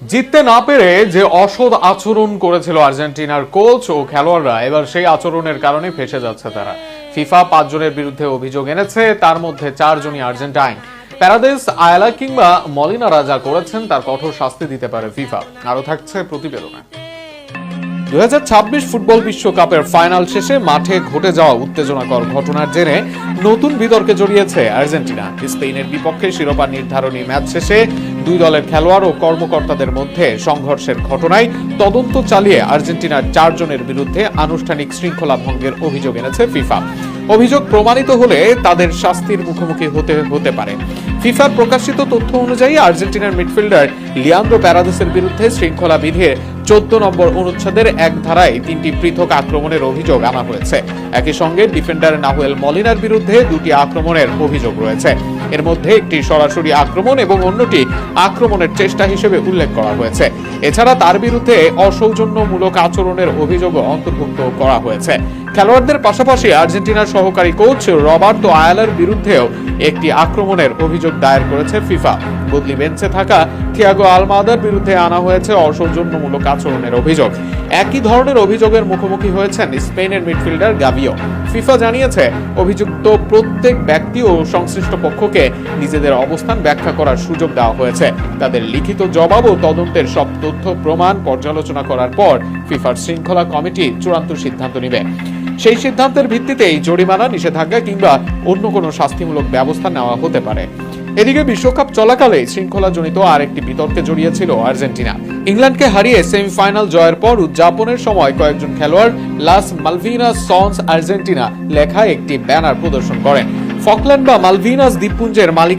জিততে না পেরে যে অসৎ আচরণ করেছিল আর্জেন্টিনার কোচ ও খেলোয়াড়রা, এবার সেই আচরণের কারণে ফেঁসে যাচ্ছে তারা। ফিফা 5 জনের বিরুদ্ধে অভিযোগ এনেছে, তার মধ্যে 4 জনই আর্জেন্টাইন। প্যারাদেস, আয়লা কিংবা মলিনারা যা করেছেন তার কঠোর শাস্তি দিতে পারে ফিফা। আরো থাকছে প্রতিবেদনে। 2026 ফুটবল বিশ্বকাপের ফাইনাল শেষে মাঠে ঘটে যাওয়া উত্তেজনাকর ঘটনার জেরে নতুন বিতর্কে জড়িয়েছে আর্জেন্টিনা। স্পেনের বিপক্ষে শিরোপা নির্ধারণী ম্যাচ শেষে দুই দলের খেলোয়াড় ও কর্মকর্তাদের মধ্যে সংঘর্ষের ঘটনায় তদন্ত চালিয়ে আর্জেন্টিনার 4 জনের বিরুদ্ধে আনুষ্ঠানিক শৃঙ্খলা ভঙ্গের অভিযোগ এনেছে ফিফা। অভিযোগ প্রমাণিত হলে তাদের শাস্তির মুখোমুখি হতে পারে। ফিফার প্রকাশিত তথ্য অনুযায়ী আর্জেন্টিনার মিডফিল্ডার লিয়ান্দ্রো প্যারাদেসের বিরুদ্ধে শৃঙ্খলা বিধির 14 নম্বর অনুচ্ছেদের এক ধারায় 3টি পৃথক আক্রমণের অভিযোগ আনা হয়েছে। একই সঙ্গে ডিফেন্ডার নাহুয়েল মলিনার বিরুদ্ধে 2টি আক্রমণের অভিযোগ রয়েছে। এর মধ্যে একটি সরাসরি আক্রমণ এবং অন্যটি আক্রমণের চেষ্টা হিসেবে উল্লেখ করা হয়েছে। এছাড়া তার বিরুদ্ধে অসৌজন্যমূলক আচরণের অভিযোগও অন্তর্ভুক্ত করা হয়েছে। খেলোয়াড়দের পাশাপাশি আর্জেন্টিনার সহকারী কোচ রবার্তো আয়ালার বিরুদ্ধেও একটি আক্রমণের অভিযোগ দায়ের করেছে ফিফা। বদলি বেঞ্চে থাকা থিয়াগো আলমাদার বিরুদ্ধে আনা হয়েছে অসৌজন্যমূলক আচরণের অভিযোগ। একই ধরনের অভিযোগের মুখোমুখি হয়েছেন স্পেনের মিডফিল্ডার গাভিও। ফিফা জানিয়েছে, অভিযুক্ত প্রত্যেক ব্যক্তি ও সংশ্লিষ্ট পক্ষকে নিজেদের অবস্থান ব্যাখ্যা করার সুযোগ দেওয়া হয়েছে। তাদের লিখিত জবাব ও তদন্তের সব তথ্য প্রমাণ পর্যালোচনা করার পর ফিফার শৃঙ্খলা কমিটি চূড়ান্ত সিদ্ধান্ত নেবে। সেই সিদ্ধান্তের ভিত্তিতেই জরিমানা, নিষেধাজ্ঞা কিংবা অন্য কোনো শাস্তিমূলক ব্যবস্থা নেওয়া হতে পারে। এদিকে বিশ্বকাপ চলাকালে শৃঙ্খলাজনিত আরেকটি বিতর্কে জড়িয়েছিল আর্জেন্টিনা। ইংল্যান্ডকে হারিয়ে সেমিফাইনাল জয়ের পর উদযাপনের সময় কয়েকজন খেলোয়াড় লাস মালভিনাস সন্স আর্জেন্টিনা লেখা একটি ব্যানার প্রদর্শন করেন। ফকল্যান্ড বা মালভিনাস দ্বীপপুঞ্জের মালিক